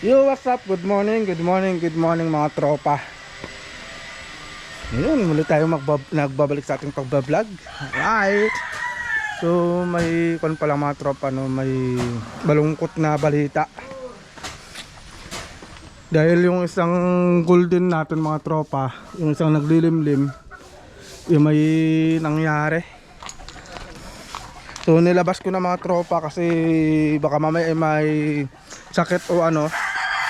Yo, what's up? Good morning, good morning, good morning mga tropa. Ngayon, muli tayo nagbabalik sa ating pagbablog. Right. So, may kon pala mga tropa, no? May balungkot na balita. Dahil yung isang golden natin mga tropa, yung isang naglilimlim, yung may nangyari. So, nilabas ko na mga tropa kasi baka mamaya may sakit o ano.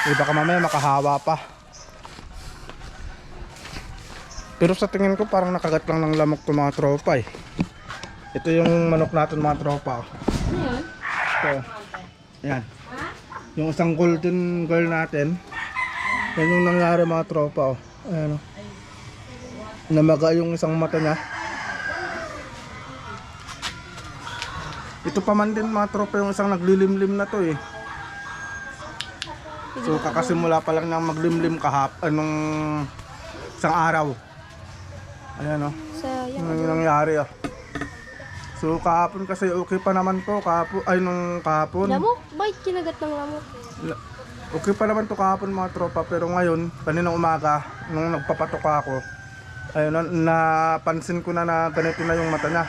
Baka mamaya makahawa pa. Pero sa tingin ko parang nakagat lang ng lamok to mga tropa eh. Ito yung manok natin mga tropa. Ito. Yan. Yung isang golden girl natin. Yan yung nangyari mga tropa. Ayan o. Namaga yung isang mata niya. Ito pa man din mga tropa yung isang naglilimlim na to eh. So kakasimula pa lang niyang maglimlim anong isang araw. Ayan o. Yung nangyari o. So kahapon kasi okay pa naman to. Nung kahapon. Lamok? Bakit kinagat ng lamok? Okay pa naman to kahapon mga tropa. Pero ngayon, kaninang umaga, nung nagpapatok ako, ayun, napansin ko na ganito na yung mata niya.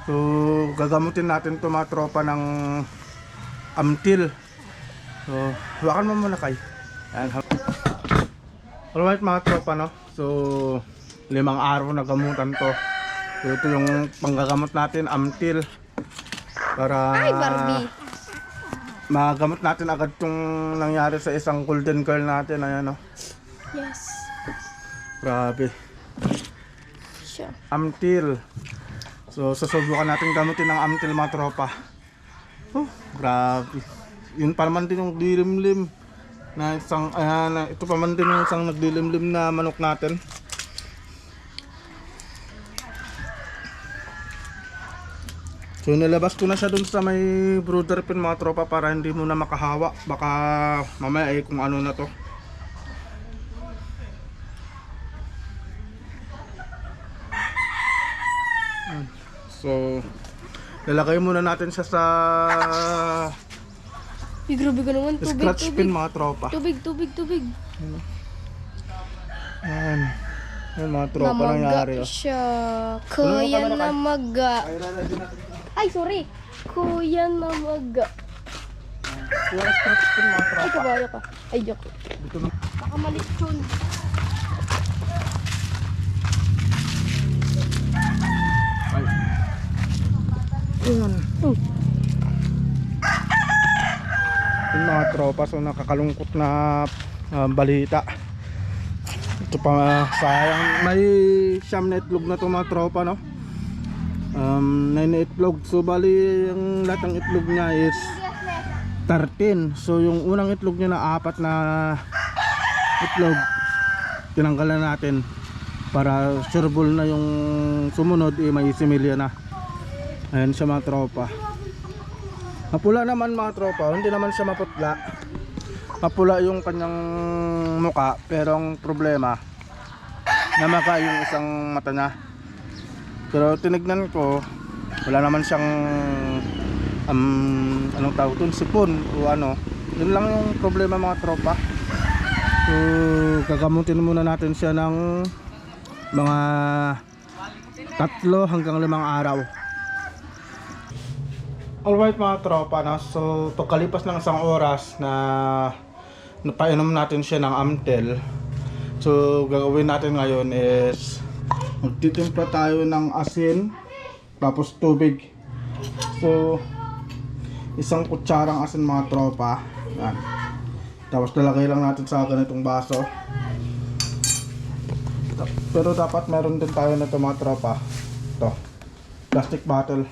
So gagamutin natin to mga tropa ng Amtil. So, hawakan mo muna kay. Alright mga tropa no. So, 5 araw na gamutan to. So, ito yung panggagamot natin, Amtil. Para Ay, Barbie! magamot natin agad tong nangyari sa isang golden girl natin. Ayan no. Yes. Grabe. Sure. Amtil. So, susubukan natin gamutin ng Amtil mga tropa. Grabe. Yun pa naman din yung dilimlim na isang ito pa man din yung isang naglilimlim na manok natin. So nilabas ko na siya dun sa may brooder pen mga tropa para hindi mo na makahawa. Baka mamaya ay kung ano na to. So lalagay muna natin siya sa Grabe ka naman. Tubig, scratch tubig. pin mga tropa. Tubig. Ayan. Ayan mga tropa nangyari. Namaga siya. Kuya namaga. Ay, sorry. Kuya namaga. Yung scratch pin mga Ay, tropa. kabayo ka. Ay, joke. Dito na. Baka malitsyon. Ay. Ayan. Yung mga tropa, so nakakalungkot na balita. Ito pa sayang, may siyam na itlog na ito mga tropa no. 9 na itlog, so bali yung lahat ng itlog niya is 13. So yung unang itlog niya na 4 na itlog tinanggalan natin para sureball na yung sumunod may similya na. Ayan siya mga tropa. Mapula naman mga tropa, hindi naman siya maputla. Mapula yung kanyang muka, pero ang problema namaka yung isang mata niya. Pero tinignan ko, wala naman siyang anong tawag dun, sipon o ano. Yun lang yung problema mga tropa. So gagamutin muna natin siya ng mga 3 hanggang 5 araw. Alright mga tropa na, so kalipas ng 1 oras na napainom natin siya ng Amtil. So gagawin natin ngayon is magtitimpla tayo ng asin tapos tubig. So 1 kutsarang asin mga tropa. Yan. Tapos lalagay lang natin sa ganitong baso. Pero dapat meron din tayo na ito mga tropa. Ito, plastic bottle.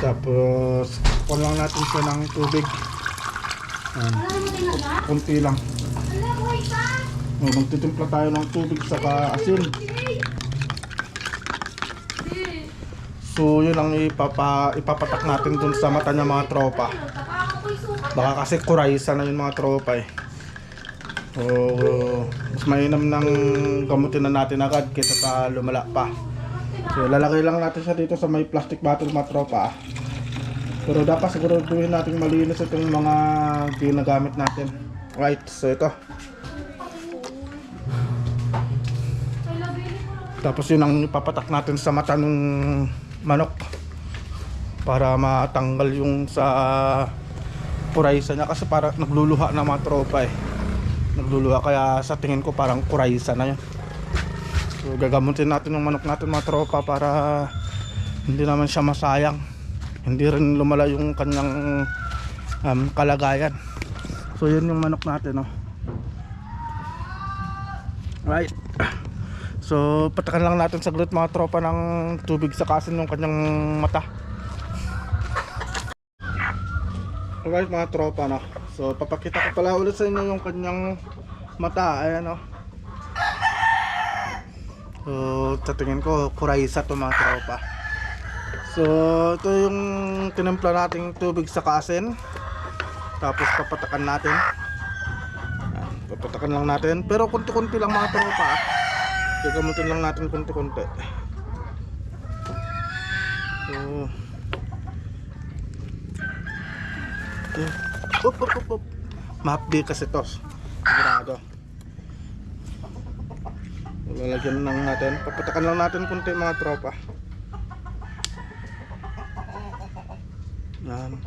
Tapos kuha lang natin siya ng tubig. Kunti lang. Magtitimpla tayo ng tubig saka asin. So yun ang ipapatak natin dun sa mata niya mga tropa. Baka kasi kuraysa na yun mga tropa eh. So mas mainam ng gamutin na natin agad kaysa lumala pa. So lalagay lang natin siya dito sa may plastic bottle mga tropa. Pero dapat siguraduhin natin malinis itong mga ginagamit natin. Right, so ito. Tapos yun ang ipapatak natin sa mata ng manok para matanggal yung sa kuraysa niya, kasi para nagluluha na mga tropa eh. Nagluluha, kaya sa tingin ko parang kuraysa na yun. So gagamutin natin yung manok natin mga tropa para hindi naman siya masayang, hindi rin lumala yung kanyang kalagayan. So yun yung manok natin, oh. Right. So patakan lang natin saglit mga tropa ng tubig sa kasin yung kanyang mata. Alright mga tropa, no. So papakita ko pala ulit sa inyo yung kanyang mata. Ayan, oh. So sa tingin ko kuraysa to mga tropa. So ito yung tinimpla nating tubig sa kasin. Tapos papatakan natin. Ayan, papatakan lang natin, pero kunti-kunti lang mga tropa. Gagamutin lang natin kunti-kunti. So up. Mahapdi kasi to. Sigurado. Lalagyan lang natin. Papatakan lang natin kunti mga tropa. Yan.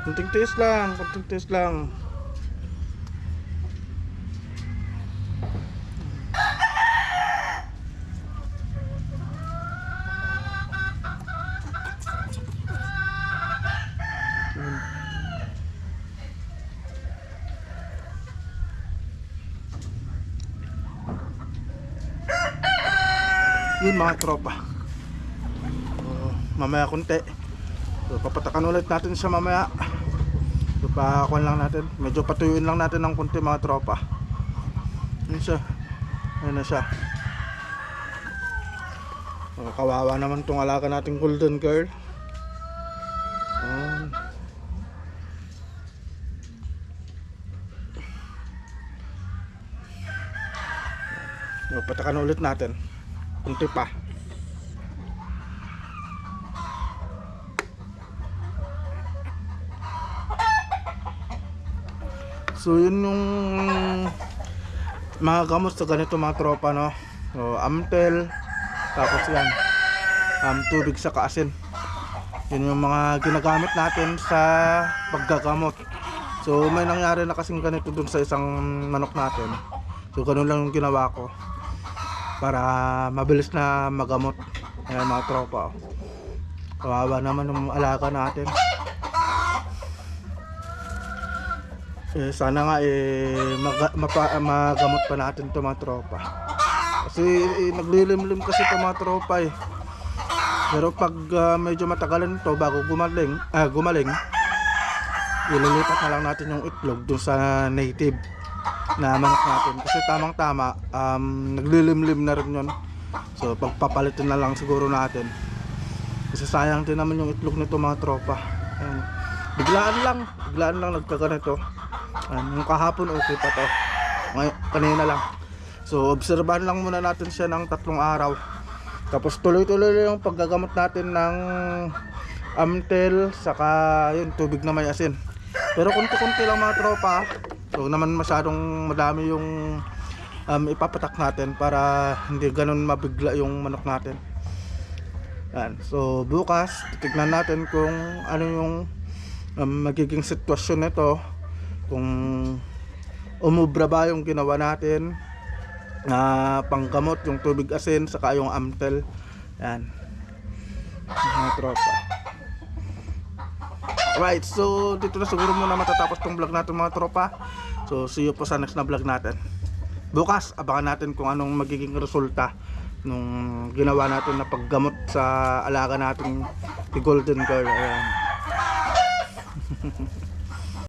Kunting tiis lang. Yun mga tropa. Mamaya kunti. So papatakan ulit natin siya mamaya. So pakuan lang natin. Medyo patuyuin lang natin ng kunti mga tropa. Yun siya. Ayan na siya. So, kawawa naman tong alaga nating golden girl. So, patakan ulit natin. Kunti pa. So yun yung mga gamot sa ganito mga tropa, no. So Amtel, tapos yan tubig sa kaasin. Yun yung mga ginagamit natin sa paggagamot. So may nangyari na kasing ganito dun sa isang manok natin. So ganun lang yung ginawa ko para mabilis na magamot. Ayan mga tropa, kawawa naman yung alaga natin. Sana nga magamot pa natin ito mga tropa. Kasi naglilimlim kasi ito mga tropa eh. Pero pag medyo matagalan ito bago gumaling, ililipat na lang natin yung itlog dun sa native na manok natin. Kasi tamang tama, naglilimlim na rin yun. So pagpapalitin na lang siguro natin. Kasi sayang din naman yung itlog nito mga tropa. Ayan. Biglaan lang nagkaganito. Yung kahapon okay pa to, kanina lang. So obserbahan lang muna natin siya ng 3 araw. Tapos tuloy-tuloy yung paggagamot natin ng Amtel, saka yun tubig na may asin. Pero kunti-kunti lang mga tropa. So naman masyadong madami yung ipapatak natin para hindi ganun mabigla yung manok natin. Yan. So bukas titignan natin kung ano yung magiging sitwasyon nito, kung umubra ba yung ginawa natin na panggamot, yung tubig asin saka yung Amtel. Yan mga tropa. Alright, so dito na siguro muna matatapos tong vlog natin mga tropa. So see you po sa next na vlog natin. Bukas abangan natin kung anong magiging resulta nung ginawa natin na paggamot sa alaga natin si golden girl. Ayan.